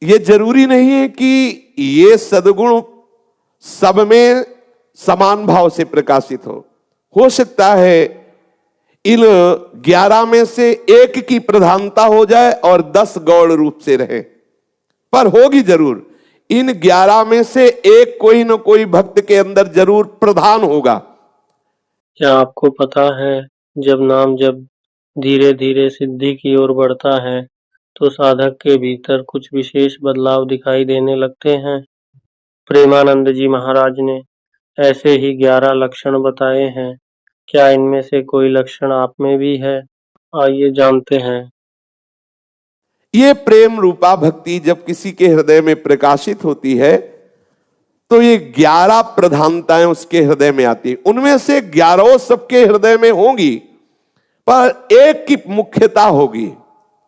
ये जरूरी नहीं है कि ये सद्गुण सब में समान भाव से प्रकाशित हो सकता है इन 11 में से एक की प्रधानता हो जाए और 10 गौण रूप से रहे, पर होगी जरूर। इन 11 में से एक कोई न कोई भक्त के अंदर जरूर प्रधान होगा। क्या आपको पता है, जब नाम जब धीरे धीरे सिद्धि की ओर बढ़ता है तो साधक के भीतर कुछ विशेष बदलाव दिखाई देने लगते हैं। प्रेमानंद जी महाराज ने ऐसे ही 11 लक्षण बताए हैं। क्या इनमें से कोई लक्षण आप में भी है? आइए जानते हैं। ये प्रेम रूपा भक्ति जब किसी के हृदय में प्रकाशित होती है तो ये 11 प्रधानताएं उसके हृदय में आती, उनमें से 11 सबके हृदय में होंगी, पर एक की मुख्यता होगी,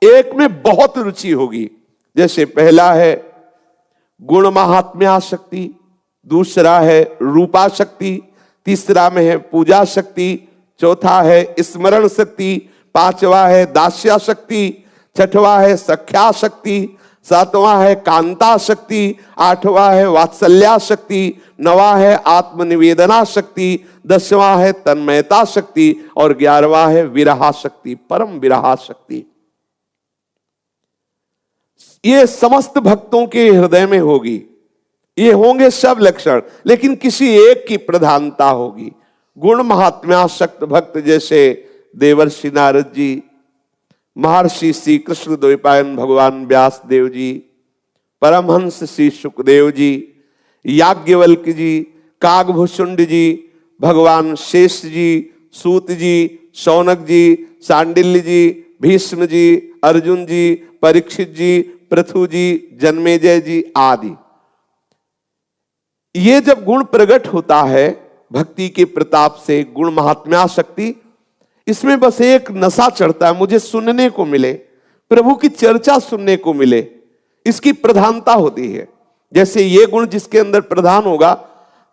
एक में बहुत रुचि होगी। जैसे पहला है गुण महात्म्या शक्ति, दूसरा है रूपा शक्ति, तीसरा में है पूजा शक्ति, चौथा है स्मरण शक्ति, पांचवा है दास्या शक्ति, छठवां है सख्या शक्ति, सातवां है कांता शक्ति, आठवां है वात्सल्या शक्ति, नवा है आत्मनिवेदना शक्ति, 10वां है तन्मयता शक्ति और 11वां है विरहा शक्ति, परम विरहा शक्ति। ये समस्त भक्तों के हृदय में होगी। ये होंगे सब लक्षण, लेकिन किसी एक की प्रधानता होगी। गुण महात्म्यासक्त भक्त जैसे देवर्षि नारद जी, महर्षि श्री कृष्ण द्वैपायन भगवान व्यास देव जी, परमहंस श्री सुखदेव जी, याज्ञवल्क जी, कागभूषुंड जी, भगवान शेष जी, सूत जी, शौनक जी, सांडिल्य जी, भीष्म जी, अर्जुन जी, परीक्षित जी, पृथु जी, जन्मेजय जी आदि। ये जब गुण प्रकट होता है भक्ति के प्रताप से, गुण महात्म्या शक्ति, इसमें बस एक नशा चढ़ता है, मुझे सुनने को मिले, प्रभु की चर्चा सुनने को मिले, इसकी प्रधानता होती है। जैसे ये गुण जिसके अंदर प्रधान होगा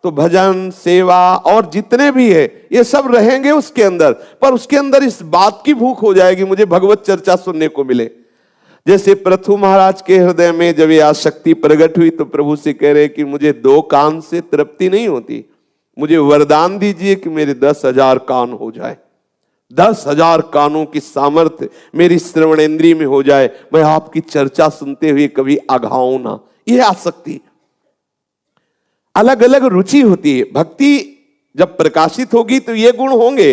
तो भजन सेवा और जितने भी है ये सब रहेंगे उसके अंदर, पर उसके अंदर इस बात की भूख हो जाएगी मुझे भगवत चर्चा सुनने को मिले। जैसे पृथु महाराज के हृदय में जब ये आसक्ति प्रकट हुई तो प्रभु से कह रहे कि मुझे 2 कान से तृप्ति नहीं होती, मुझे वरदान दीजिए कि मेरे 10,000 कान हो जाए, 10,000 कानों की सामर्थ्य मेरी श्रवणेंद्रिय में हो जाए, मैं आपकी चर्चा सुनते हुए कभी अघाऊं ना। यह आसक्ति, अलग अलग रुचि होती है। भक्ति जब प्रकाशित होगी तो ये गुण होंगे,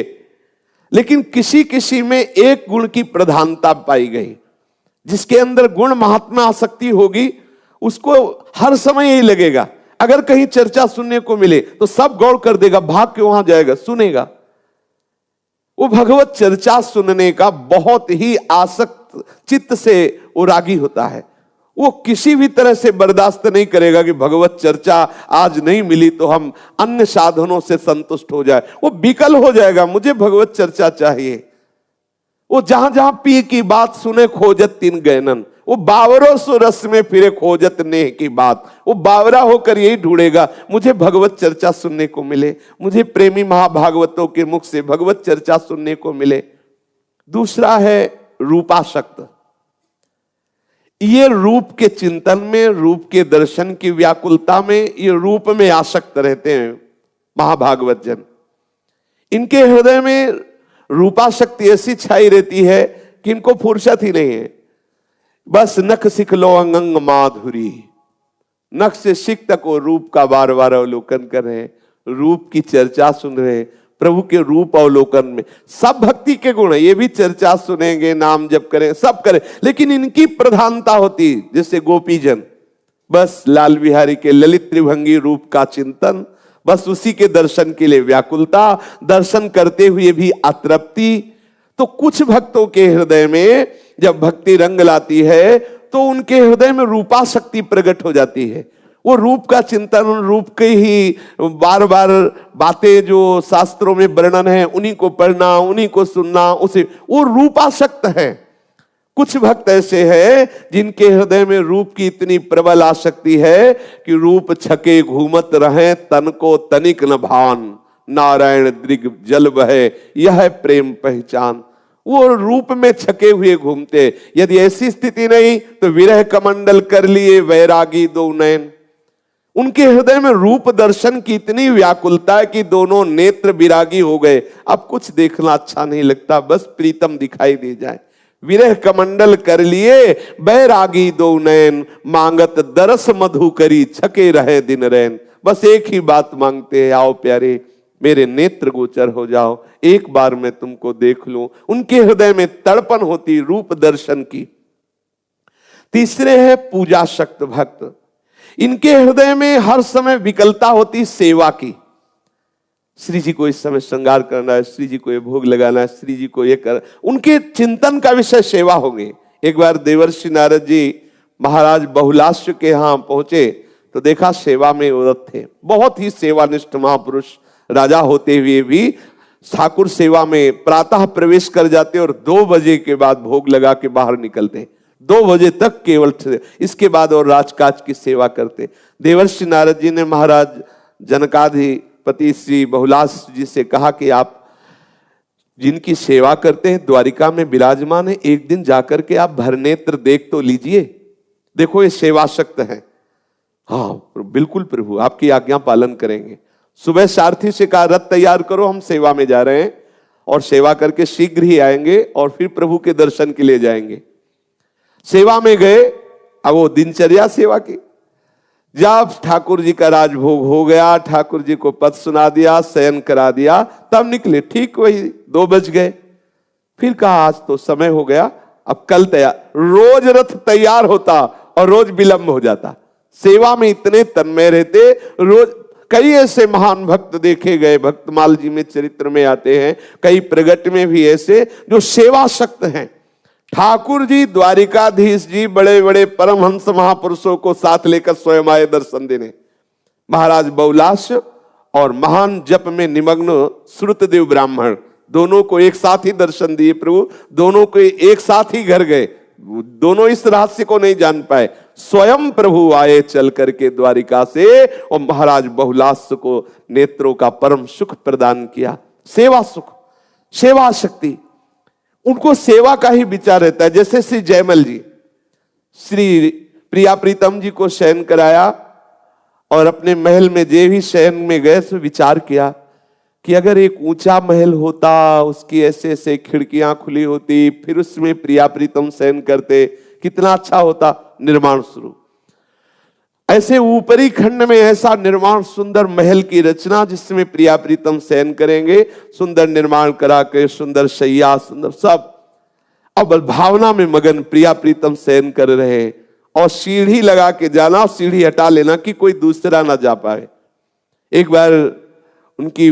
लेकिन किसी किसी में एक गुण की प्रधानता पाई गई। जिसके अंदर गुण महात्मा आसक्ति होगी उसको हर समय यही लगेगा, अगर कहीं चर्चा सुनने को मिले तो सब गौर कर देगा, भाग के वहां जाएगा, सुनेगा। वो भगवत चर्चा सुनने का बहुत ही आसक्त चित्त से वो रागी होता है। वो किसी भी तरह से बर्दाश्त नहीं करेगा कि भगवत चर्चा आज नहीं मिली तो हम अन्य साधनों से संतुष्ट हो जाए। वो विकल हो जाएगा, मुझे भगवत चर्चा चाहिए। वो जहां जहां पी की बात सुने खोजत 3 गैनन, वो बावरों सो रस में फिरे खोजत नेह की बात। वो बावरा होकर यही ढूंढेगा, मुझे भगवत चर्चा सुनने को मिले, मुझे प्रेमी महाभागवतों के मुख से भगवत चर्चा सुनने को मिले। दूसरा है रूपासक्त। ये रूप के चिंतन में, रूप के दर्शन की व्याकुलता में, ये रूप में आसक्त रहते हैं महाभागवत जन। इनके हृदय में रूपाशक्ति ऐसी छाई रहती है कि इनको फुर्सत ही नहीं है। बस नख सिख लो अंग माधुरी, नख से शिख तक वो रूप का बार बार अवलोकन कर रहे हैं, रूप की चर्चा सुन रहे हैं। प्रभु के रूप अवलोकन में सब भक्ति के गुण है, ये भी चर्चा सुनेंगे, नाम जप करें, सब करें, लेकिन इनकी प्रधानता होती जैसे गोपीजन, बस लाल बिहारी के ललित त्रिभंगी रूप का चिंतन, बस उसी के दर्शन के लिए व्याकुलता, दर्शन करते हुए भी अतृप्ति। तो कुछ भक्तों के हृदय में जब भक्ति रंग लाती है तो उनके हृदय में रूपाशक्ति प्रकट हो जाती है। वो रूप का चिंतन, रूप के ही बार बार बातें जो शास्त्रों में वर्णन है उन्हीं को पढ़ना, उन्हीं को सुनना, उसे वो रूपासक्त है। कुछ भक्त ऐसे हैं जिनके हृदय में रूप की इतनी प्रबल आसक्ति है कि रूप छके घूमत रहे, तन को तनिक न भान, नारायण दृग जल बहे, यह है प्रेम पहचान। वो रूप में छके हुए घूमते। यदि ऐसी स्थिति नहीं तो विरह कमंडल कर लिए वैरागी दो नयन। उनके हृदय में रूप दर्शन की इतनी व्याकुलता है कि दोनों नेत्र विरागी हो गए। अब कुछ देखना अच्छा नहीं लगता, बस प्रीतम दिखाई दे जाए। विरह कमंडल कर लिए बैरागी दो नयन, मांगत दरस मधु करी छके रहे दिन रैन। बस एक ही बात मांगते हैं, आओ प्यारे मेरे नेत्र गोचर हो जाओ, एक बार मैं तुमको देख लूं। उनके हृदय में तड़पन होती रूप दर्शन की। तीसरे है पूजा शक्त भक्त। इनके हृदय में हर समय विकलता होती सेवा की। श्री जी को इस समय श्रृंगार करना है, श्री जी को ये भोग लगाना है, श्री जी को ये कर, उनके चिंतन का विषय सेवा होगी। एक बार देवर्षि नारद जी महाराज बहुलाश्य के यहां पहुंचे तो देखा सेवा में व्रत थे। बहुत ही सेवानिष्ठ महापुरुष, राजा होते हुए भी ठाकुर सेवा में प्रातः प्रवेश कर जाते और 2 बजे के बाद भोग लगा के बाहर निकलते। 2 बजे तक केवल, इसके बाद और राजकाज की सेवा करते। देवर्षि नारद जी ने महाराज जनकाधिपति श्री बहुलाश जी से कहा कि आप जिनकी सेवा करते हैं द्वारिका में विराजमान है, एक दिन जाकर के आप भरनेत्र देख तो लीजिए, देखो ये सेवा शक्त है। हाँ बिल्कुल प्रभु, आपकी आज्ञा पालन करेंगे। सुबह सारथी से कहा रथ तैयार करो, हम सेवा में जा रहे हैं और सेवा करके शीघ्र ही आएंगे और फिर प्रभु के दर्शन के लिए जाएंगे। सेवा में गए, अब वो दिनचर्या सेवा की। जब ठाकुर जी का राजभोग हो गया, ठाकुर जी को पद सुना दिया, शयन करा दिया, तब निकले। ठीक वही 2 बज गए। फिर कहा आज तो समय हो गया, अब कल तैयार। रोज रथ तैयार होता और रोज विलंब हो जाता। सेवा में इतने तन्मय रहते। रोज कई ऐसे महान भक्त देखे गए, भक्तमाल जी में चरित्र में आते हैं, कई प्रगट में भी ऐसे जो सेवा शक्त हैं। ठाकुर जी, द्वारिकाधीश जी, बड़े बड़े परमहंस महापुरुषों को साथ लेकर स्वयं आए दर्शन देने। महाराज बहुलाश और महान जप में निमग्न श्रुतदेव ब्राह्मण, दोनों को एक साथ ही दर्शन दिए प्रभु, दोनों को एक साथ ही घर गए। दोनों इस रहस्य को नहीं जान पाए। स्वयं प्रभु आए चल करके द्वारिका से और महाराज बहुलाश को नेत्रों का परम सुख प्रदान किया। सेवा सुख, सेवा शक्ति, उनको सेवा का ही विचार रहता है। जैसे श्री जयमल जी श्री प्रिया प्रीतम जी को शयन कराया और अपने महल में जे भी शयन में गए तो विचार किया कि अगर एक ऊंचा महल होता, उसकी ऐसे ऐसे खिड़कियां खुली होती, फिर उसमें प्रिया प्रीतम शयन करते, कितना अच्छा होता। निर्माण शुरू, ऐसे ऊपरी खंड में ऐसा निर्माण, सुंदर महल की रचना जिसमें प्रिया प्रीतम शयन करेंगे, सुंदर निर्माण करा के, सुंदर शैया, सुंदर सब। अब भावना में मगन प्रिया प्रीतम शयन कर रहे और सीढ़ी लगा के जाना, सीढ़ी हटा लेना कि कोई दूसरा ना जा पाए। एक बार उनकी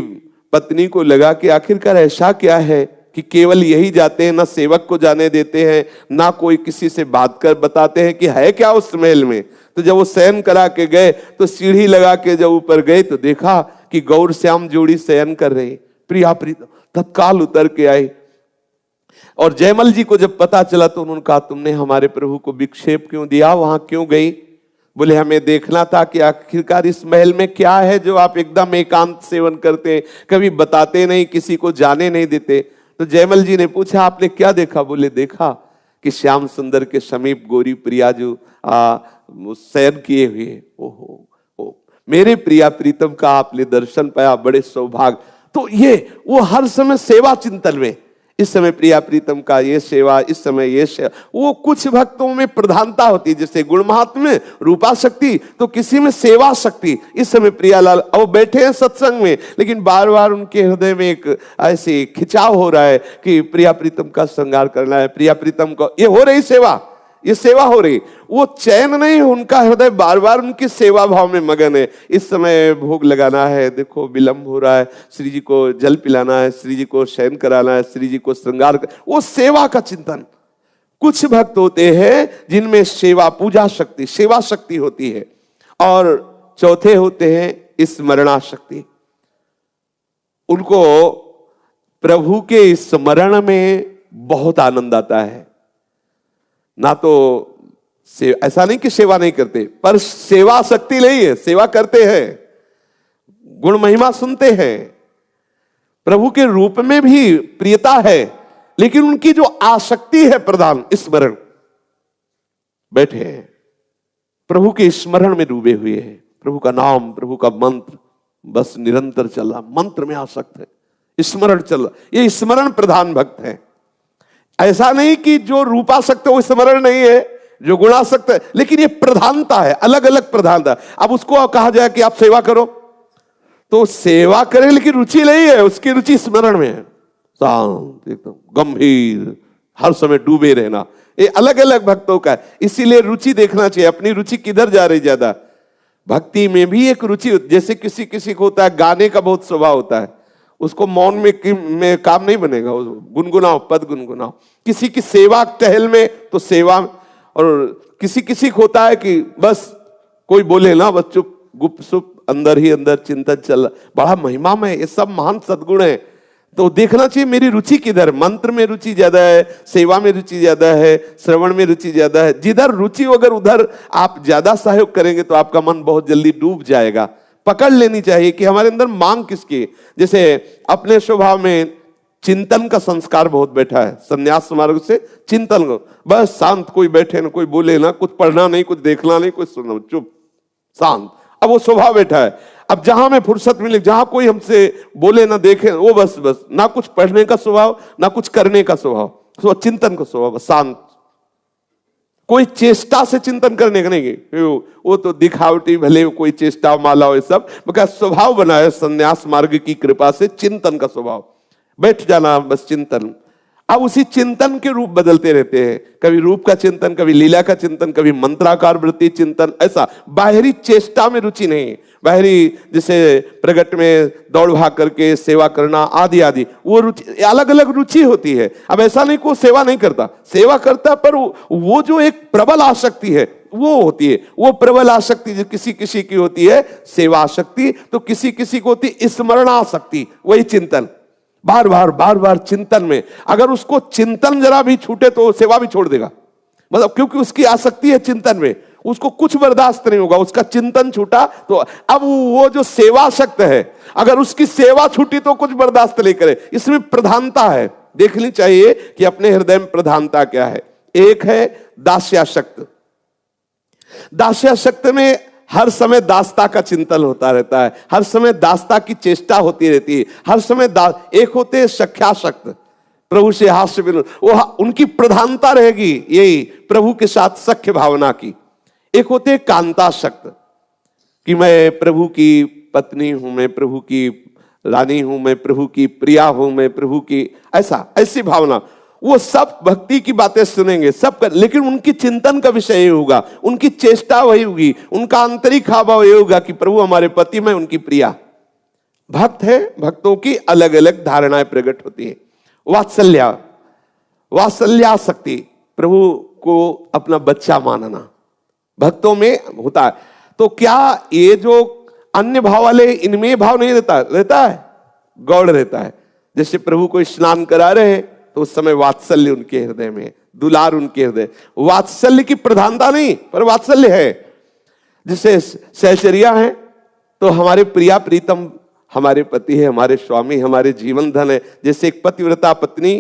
पत्नी को लगा कि आखिरकार ऐसा क्या है कि केवल यही जाते हैं, ना सेवक को जाने देते हैं, ना कोई किसी से बात कर बताते हैं कि है क्या उस महल में। तो जब वो शयन करा के गए तो सीढ़ी लगा के जब ऊपर गए तो देखा कि गौर श्याम जोड़ी शयन कर रहे। प्रिया प्रीतम तत्काल उतर के आए और जयमल जी को जब पता चला तो उन्होंने कहा तुमने हमारे प्रभु को विक्षेप क्यों दिया, वहां क्यों गई? बोले हमें देखना था कि आखिरकार इस महल में क्या है जो आप एकदम एकांत सेवन करते, कभी बताते नहीं, किसी को जाने नहीं देते। तो जयमल जी ने पूछा आपने क्या देखा? बोले देखा कि श्याम सुंदर के समीप गोरी प्रिया जो शयन किए हुए। ओहो, मेरे प्रिया प्रीतम का आपने दर्शन पाया, बड़े सौभाग्य। तो ये वो हर समय सेवा चिंतन में, इस समय प्रिया प्रीतम का ये सेवा, इस समय ये सेवा। वो कुछ भक्तों में प्रधानता होती है, जैसे गुण महात्म्य, रूपा शक्ति, तो किसी में सेवा शक्ति। इस समय प्रियालाल अब बैठे हैं सत्संग में, लेकिन बार बार उनके हृदय में एक ऐसे खिंचाव हो रहा है कि प्रिया प्रीतम का श्रृंगार करना है, प्रिया प्रीतम को, ये हो रही सेवा, ये सेवा हो रही। वो चैन नहीं, उनका हृदय बार बार उनकी सेवा भाव में मगन है। इस समय भोग लगाना है, देखो विलंब हो रहा है, श्री जी को जल पिलाना है, श्री जी को शयन कराना है, श्री जी को श्रृंगार कर, वो सेवा का चिंतन। कुछ भक्त होते हैं जिनमें सेवा, पूजा शक्ति, सेवा शक्ति होती है। और चौथे होते हैं स्मरणा शक्ति। उनको प्रभु के स्मरण में बहुत आनंद आता है। ना तो ऐसा नहीं कि सेवा नहीं करते, पर सेवा शक्ति नहीं है, सेवा करते हैं, गुण महिमा सुनते हैं, प्रभु के रूप में भी प्रियता है, लेकिन उनकी जो आसक्ति है प्रधान, स्मरण, बैठे हैं प्रभु के स्मरण में डूबे हुए हैं, प्रभु का नाम, प्रभु का मंत्र बस निरंतर चल रहा, मंत्र में आसक्त है, स्मरण चल रहा, ये स्मरण प्रधान भक्त है। ऐसा नहीं कि जो रूपासक्त है वो स्मरण नहीं है, जो गुणासक्त है, लेकिन ये प्रधानता है, अलग अलग प्रधानता। अब उसको कहा जाए कि आप सेवा करो तो सेवा करें, लेकिन रुचि नहीं है, उसकी रुचि स्मरण में है, शांत एकदम गंभीर, हर समय डूबे रहना। ये अलग अलग भक्तों का है, इसीलिए रुचि देखना चाहिए, अपनी रुचि किधर जा रही ज्यादा। भक्ति में भी एक रुचि, जैसे किसी किसी को होता है गाने का बहुत स्वभाव होता है, उसको मौन में काम नहीं बनेगा, गुनगुनाओ, पद गुनगुनाओ। किसी की सेवा टहल में तो सेवा, और किसी किसी को होता है कि बस कोई बोले ना बस चुप गुपसुप अंदर ही अंदर चिंतन चल, बड़ा महिमा में, ये सब महान सद्गुण है। तो देखना चाहिए मेरी रुचि किधर, मंत्र में रुचि ज्यादा है, सेवा में रुचि ज्यादा है, श्रवण में रुचि ज्यादा है। जिधर रुचि अगर उधर आप ज्यादा सहयोग करेंगे तो आपका मन बहुत जल्दी डूब जाएगा। पकड़ लेनी चाहिए कि हमारे अंदर मांग किसकी है। जैसे अपने स्वभाव में चिंतन का संस्कार बहुत बैठा है, संन्यास मार्ग से चिंतन को, बस शांत, कोई बैठे ना, कोई बोले ना, कुछ पढ़ना नहीं, कुछ देखना नहीं, कुछ सुनना, चुप शांत, अब वो स्वभाव बैठा है। अब जहां में फुर्सत मिले, जहां कोई हमसे बोले ना देखे, वो बस ना कुछ पढ़ने का स्वभाव, ना कुछ करने का स्वभाव, तो चिंतन का स्वभाव, शांत, कोई चेष्टा से चिंतन करने का नहीं, वो तो दिखावटी भले कोई चेष्टा माला हो, सब बल्कि स्वभाव बना है संन्यास मार्ग की कृपा से, चिंतन का स्वभाव, बैठ जाना बस चिंतन। अब उसी चिंतन के रूप बदलते रहते हैं, कभी रूप का चिंतन, कभी लीला का चिंतन, कभी मंत्राकार वृत्ति चिंतन, ऐसा बाहरी चेष्टा में रुचि नहीं, बाहरी जैसे प्रगट में दौड़ भाग करके सेवा करना आदि आदि, वो रुचि, अलग अलग रुचि होती है। अब ऐसा नहीं कोई सेवा नहीं करता, सेवा करता, पर वो जो एक प्रबल आसक्ति है वो होती है, वो प्रबल आसक्ति जो किसी किसी की होती है सेवा आसक्ति, तो किसी किसी को होती स्मरण आसक्ति, वही चिंतन, बार बार चिंतन में। अगर उसको चिंतन जरा भी छूटे तो सेवा भी छोड़ देगा, मतलब क्योंकि उसकी आसक्ति है चिंतन में, उसको कुछ बर्दाश्त नहीं होगा, उसका चिंतन छूटा तो अब वो जो सेवासक्त है, अगर उसकी सेवा छूटी तो कुछ बर्दाश्त नहीं करे। इसमें प्रधानता है, देखनी चाहिए कि अपने हृदय में प्रधानता क्या है। एक है दास्यासक्त, दास्यासक्त में हर समय दासता का चिंतन होता रहता है, हर समय दासता की चेष्टा होती रहती है, हर समय एक होते हैं सख्यासक्त, प्रभु से हास्य विनोद, वो उनकी प्रधानता रहेगी यही प्रभु के साथ सख्य भावना की। एक होते हैं कांतासक्त कि मैं प्रभु की पत्नी हूं, मैं प्रभु की रानी हूं, मैं प्रभु की प्रिया हूं, मैं प्रभु की, ऐसा ऐसी भावना। वो सब भक्ति की बातें सुनेंगे सब कर, लेकिन उनकी चिंतन का विषय ये होगा, उनकी चेष्टा वही होगी, उनका आंतरिक हाव ये होगा कि प्रभु हमारे पति, मैं उनकी प्रिया। भक्त है, भक्तों की अलग अलग धारणाएं प्रकट होती है। वात्सल्य, वात्सल्यासक्ति, प्रभु को अपना बच्चा मानना भक्तों में होता है। तो क्या ये जो अन्य भाव वाले, इनमें भाव नहीं रहता, रहता है, गौड़ रहता है। जैसे प्रभु को स्नान करा रहे हैं तो उस समय वात्सल्य उनके हृदय में, दुलार उनके हृदय, वात्सल्य की प्रधानता नहीं पर वात्सल्य है। जैसे सहचर्या है तो हमारे प्रिया प्रीतम हमारे पति है, हमारे स्वामी, हमारे जीवन धन है। जैसे एक पतिव्रता पत्नी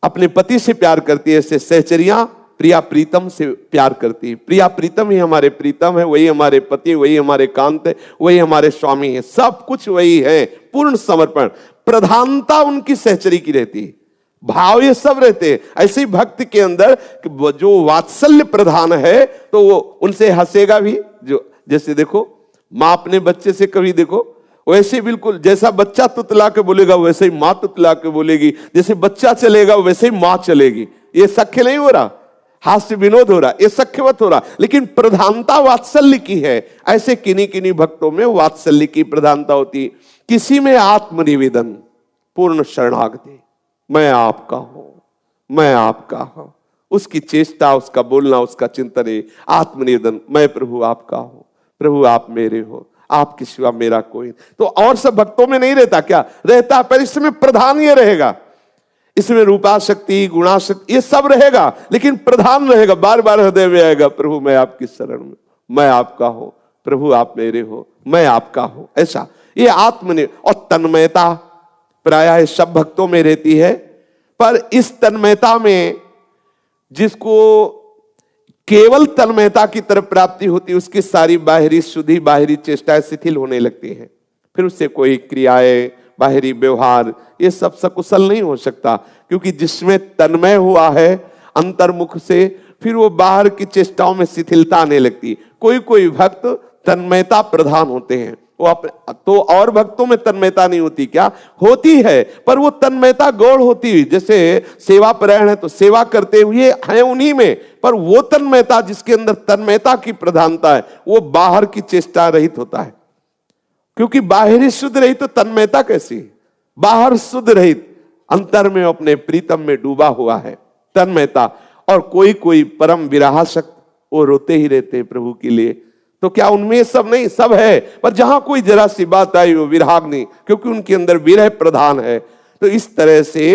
अपने पति से प्यार करती है, ऐसे सहचर्या प्रिया प्रीतम से प्यार करती है। प्रिया प्रीतम ही हमारे प्रीतम है, वही हमारे पति, वही हमारे कांत है, वही हमारे स्वामी है, सब कुछ वही है, पूर्ण समर्पण। प्रधानता उनकी सहचरी की रहती है, भाव ये सब रहते हैं। ऐसे भक्त के अंदर जो वात्सल्य प्रधान है तो वो उनसे हंसेगा भी, जो जैसे देखो माँ अपने बच्चे से कभी देखो वैसे बिल्कुल जैसा बच्चा तुतला के बोलेगा वैसे ही माँ तुतला के बोलेगी, जैसे बच्चा चलेगा वैसे ही माँ चलेगी। ये सख्य नहीं हो रहा, हास्य विनोद हो रहा, ये सख्यवत हो रहा, लेकिन प्रधानता वात्सल्य की है। ऐसे किन्हीं किन्हीं भक्तों में वात्सल्य की प्रधानता होती। किसी में आत्मनिवेदन, पूर्ण शरणागति, मैं आपका हूं, मैं आपका हूं, उसकी चेष्टा, उसका बोलना, उसका चिंतन है आत्मनिवेदन, मैं प्रभु आपका हूं, प्रभु आप मेरे हो, आपके सिवा मेरा कोई। तो और सब भक्तों में नहीं रहता, क्या रहता, पर इसमें प्रधान ये रहेगा, इसमें रूपाशक्ति, गुणाशक्ति, ये सब रहेगा, लेकिन प्रधान रहेगा, बार बार हृदय में आएगा, प्रभु मैं आपकी शरण में, मैं आपका हूं, प्रभु आप मेरे हो, मैं आपका हूं। ऐसा ये आत्मनिवेदन और तन्मयता प्रायः सब भक्तों में रहती है। पर इस तन्मयता में जिसको केवल तन्मयता की तरफ प्राप्ति होती है, उसकी सारी बाहरी शुद्धि, बाहरी चेष्टाएं शिथिल होने लगती हैं। फिर उससे कोई क्रियाएं, बाहरी व्यवहार, ये सब सकुशल नहीं हो सकता, क्योंकि जिसमें तन्मय हुआ है अंतर्मुख से, फिर वो बाहर की चेष्टाओं में शिथिलता आने लगती। कोई कोई भक्त तन्मयता प्रधान होते हैं, वो अपने तो और भक्तों में तन्मयता नहीं होती, क्या होती है, पर वो तन्मयता गौड़ होती हुई, जैसे सेवा परायण है तो सेवा करते हुए हैं उन्हीं में, पर वो तन्मयता जिसके अंदर तन्मयता की प्रधानता है वो बाहर की चेष्टा रहित होता है। क्योंकि बाहरी शुद्ध रहित तो तन्मयता कैसी, बाहर शुद्ध रहित, अंतर में अपने प्रीतम में डूबा हुआ है तन्मयता। और कोई कोई परम विरहासक्त, वो रोते ही रहते हैं प्रभु के लिए, तो क्या उनमें सब नहीं, सब है, पर जहां कोई जरा सी बात आई वो विराग्नि, क्योंकि उनके अंदर विरह प्रधान है। तो इस तरह से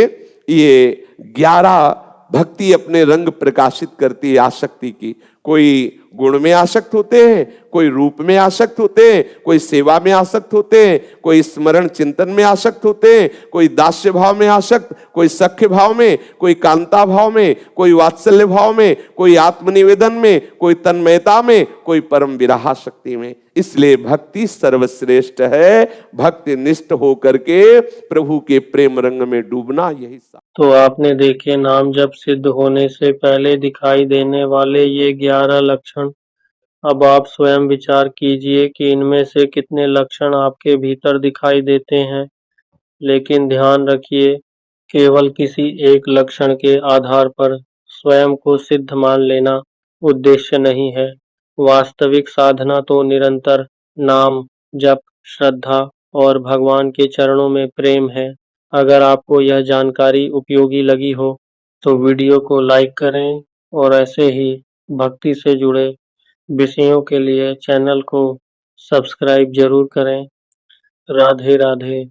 ये 11 भक्ति अपने रंग प्रकाशित करती है आसक्ति की। कोई गुण में आसक्त होते हैं, कोई रूप में आसक्त होते हैं, कोई सेवा में आसक्त होते हैं, कोई स्मरण चिंतन में आसक्त होते हैं, कोई दास्य भाव में आसक्त, कोई सख्य भाव में, कोई कांता भाव में, कोई वात्सल्य भाव में, कोई आत्मनिवेदन में, कोई तन्मयता में, कोई परम विरहाशक्ति में। इसलिए भक्ति सर्वश्रेष्ठ है, भक्ति निष्ठ होकर के प्रभु के प्रेम रंग में डूबना, यही तो आपने देखे नाम जप सिद्ध होने से पहले दिखाई देने वाले ये 11 लक्षण। अब आप स्वयं विचार कीजिए कि इनमें से कितने लक्षण आपके भीतर दिखाई देते हैं। लेकिन ध्यान रखिए, केवल किसी एक लक्षण के आधार पर स्वयं को सिद्ध मान लेना उद्देश्य नहीं है। वास्तविक साधना तो निरंतर नाम जप, श्रद्धा और भगवान के चरणों में प्रेम है। अगर आपको यह जानकारी उपयोगी लगी हो तो वीडियो को लाइक करें और ऐसे ही भक्ति से जुड़े विषयों के लिए चैनल को सब्सक्राइब जरूर करें। राधे राधे।